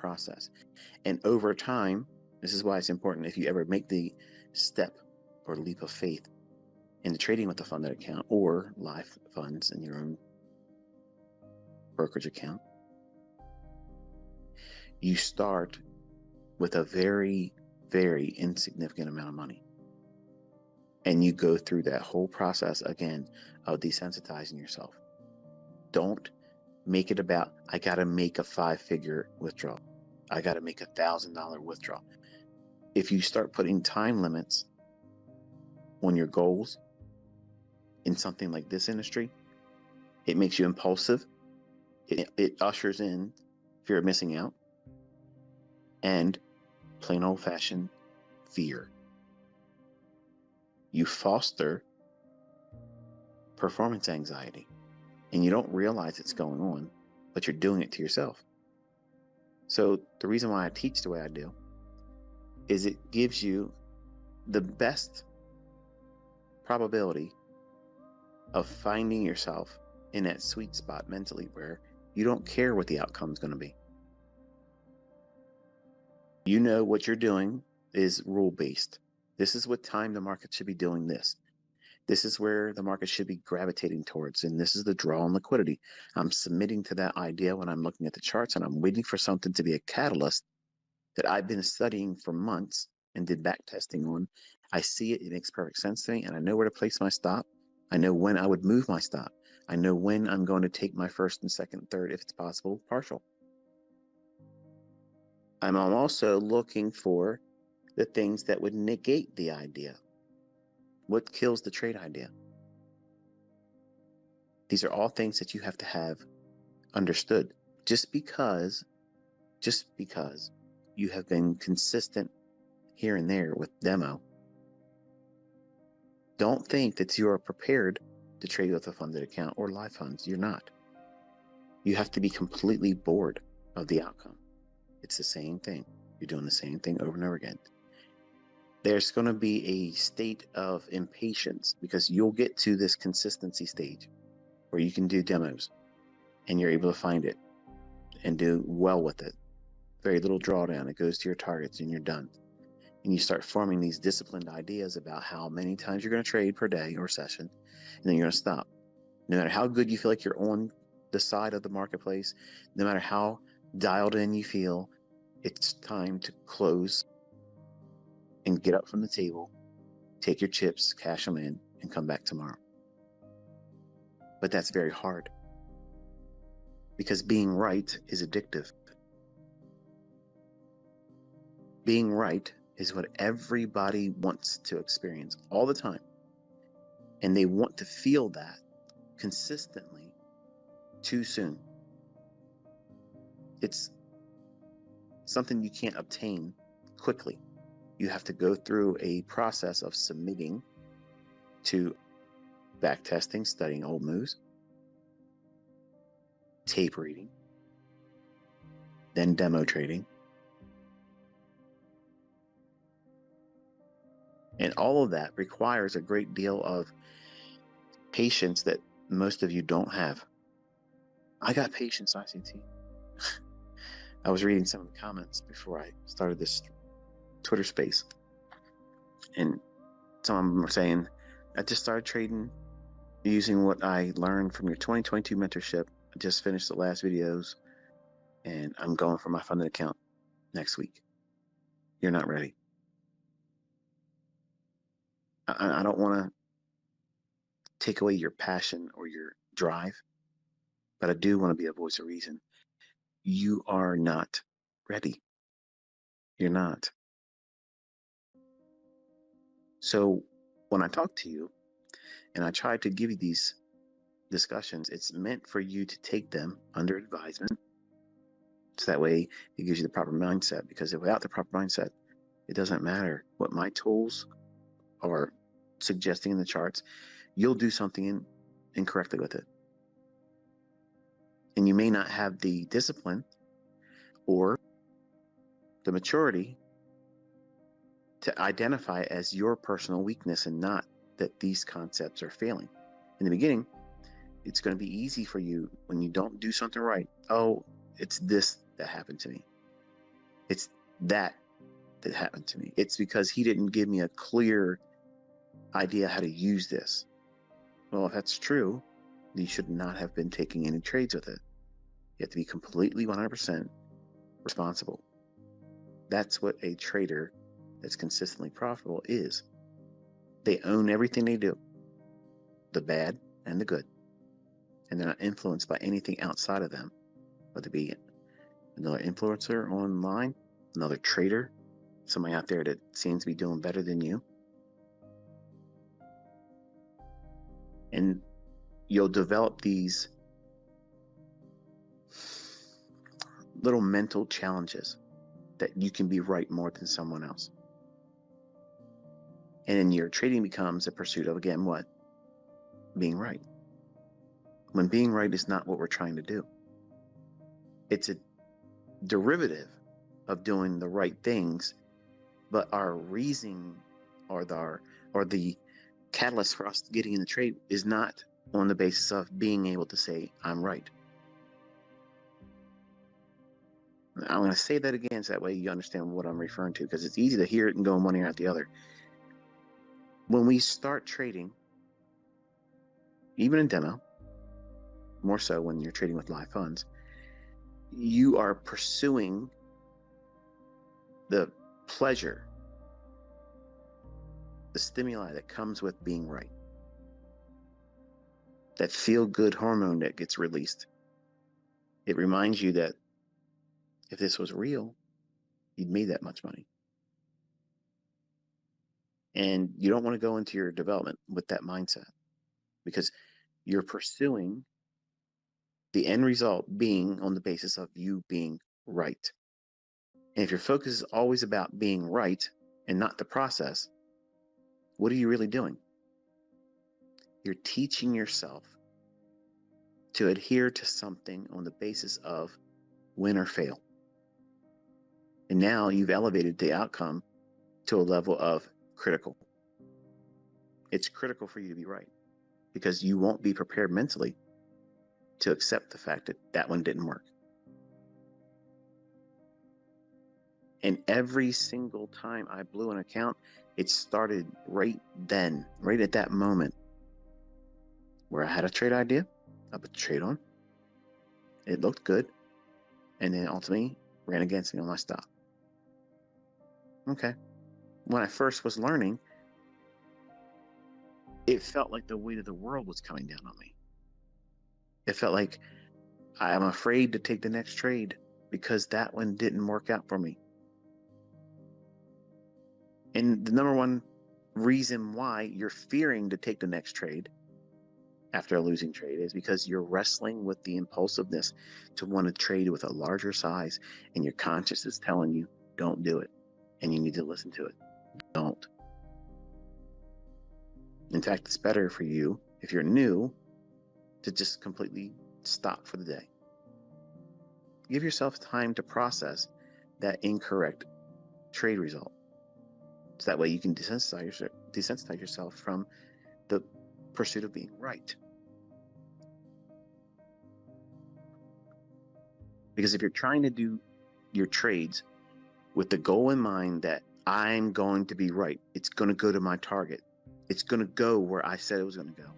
process. And over time, this is why it's important, if you ever make the step or leap of faith into trading with a funded account or live funds in your own brokerage account, you start with a very, very insignificant amount of money. And you go through that whole process again of desensitizing yourself. Don't make it about, I got to make a 5-figure withdrawal. I got to make $1,000 withdrawal. If you start putting time limits on your goals in something like this industry, it makes you impulsive. It ushers in fear of missing out and plain old-fashioned fear. You foster performance anxiety, and you don't realize it's going on, but you're doing it to yourself. So the reason why I teach the way I do is it gives you the best probability of finding yourself in that sweet spot mentally where you don't care what the outcome is going to be. You know what you're doing is rule-based. This is what time the market should be doing this. This is where the market should be gravitating towards, and this is the draw on liquidity. I'm submitting to that idea when I'm looking at the charts, and I'm waiting for something to be a catalyst that I've been studying for months and did back testing on. I see it, it makes perfect sense to me, and I know where to place my stop. I know when I would move my stop. I know when I'm going to take my first and second, third, if it's possible, partial. I'm also looking for the things that would negate the idea. What kills the trade idea? These are all things that you have to have understood. Just because you have been consistent here and there with demo, don't think that you are prepared to trade with a funded account or live funds. You're not. You have to be completely bored of the outcome. It's the same thing. You're doing the same thing over and over again. There's going to be a state of impatience because you'll get to this consistency stage where you can do demos and you're able to find it and do well with it. Very little drawdown. It goes to your targets and you're done. And you start forming these disciplined ideas about how many times you're going to trade per day or session, and then you're going to stop. No matter how good you feel like you're on the side of the marketplace, no matter how dialed in you feel, it's time to close and get up from the table, take your chips, cash them in, and come back tomorrow. But that's very hard because being right is addictive. Being right is what everybody wants to experience all the time. And they want to feel that consistently too soon. It's something you can't obtain quickly. You have to go through a process of submitting to back testing, studying old moves, tape reading, then demo trading. And all of that requires a great deal of patience that most of you don't have. I got patience, ICT. I was reading some of the comments before I started this Twitter space, and some of them were saying, I just started trading using what I learned from your 2022 mentorship. I just finished the last videos, and I'm going for my funded account next week. You're not ready. I don't want to take away your passion or your drive, but I do want to be a voice of reason. You are not ready. You're not. So when I talk to you and I try to give you these discussions, it's meant for you to take them under advisement. So that way it gives you the proper mindset, because without the proper mindset, it doesn't matter what my tools are suggesting in the charts. You'll do something incorrectly with it. And you may not have the discipline or the maturity to identify as your personal weakness and not that these concepts are failing. In the beginning, it's going to be easy for you when you don't do something right. Oh, it's this that happened to me. It's that happened to me. It's because he didn't give me a clear idea how to use this. Well, if that's true, you should not have been taking any trades with it. You have to be completely 100% responsible. That's what a trader that's consistently profitable is. They own everything they do, the bad and the good. And they're not influenced by anything outside of them, whether it be another influencer online, another trader, somebody out there that seems to be doing better than you. And you'll develop these little mental challenges that you can be right more than someone else. And then your trading becomes a pursuit of, again, what? Being right. When being right is not what we're trying to do. It's a derivative of doing the right things, but our reasoning or the catalyst for us getting in the trade is not on the basis of being able to say, I'm right. I'm going to say that again so that way you understand what I'm referring to, because it's easy to hear it and go in one ear out the other. When we start trading, even in demo, more so when you're trading with live funds, you are pursuing the pleasure, the stimuli that comes with being right. That feel-good hormone that gets released. It reminds you that if this was real, you'd made that much money. And you don't want to go into your development with that mindset, because you're pursuing the end result being on the basis of you being right. And if your focus is always about being right and not the process, what are you really doing? You're teaching yourself to adhere to something on the basis of win or fail. And now you've elevated the outcome to a level of critical. It's critical for you to be right, because you won't be prepared mentally to accept the fact that that one didn't work. And every single time I blew an account, it started right then, right at that moment where I had a trade idea, I put the trade on, it looked good, and then ultimately ran against me on my stop. Okay. When I first was learning, it felt like the weight of the world was coming down on me. It felt like I'm afraid to take the next trade because that one didn't work out for me. And the number one reason why you're fearing to take the next trade after a losing trade is because you're wrestling with the impulsiveness to want to trade with a larger size, and your conscience is telling you, don't do it. And you need to listen to it. Don't. In fact, it's better for you, if you're new, to just completely stop for the day. Give yourself time to process that incorrect trade result. So that way you can desensitize yourself from the pursuit of being right. Because if you're trying to do your trades with the goal in mind that I'm going to be right, it's going to go to my target, it's going to go where I said it was going to go,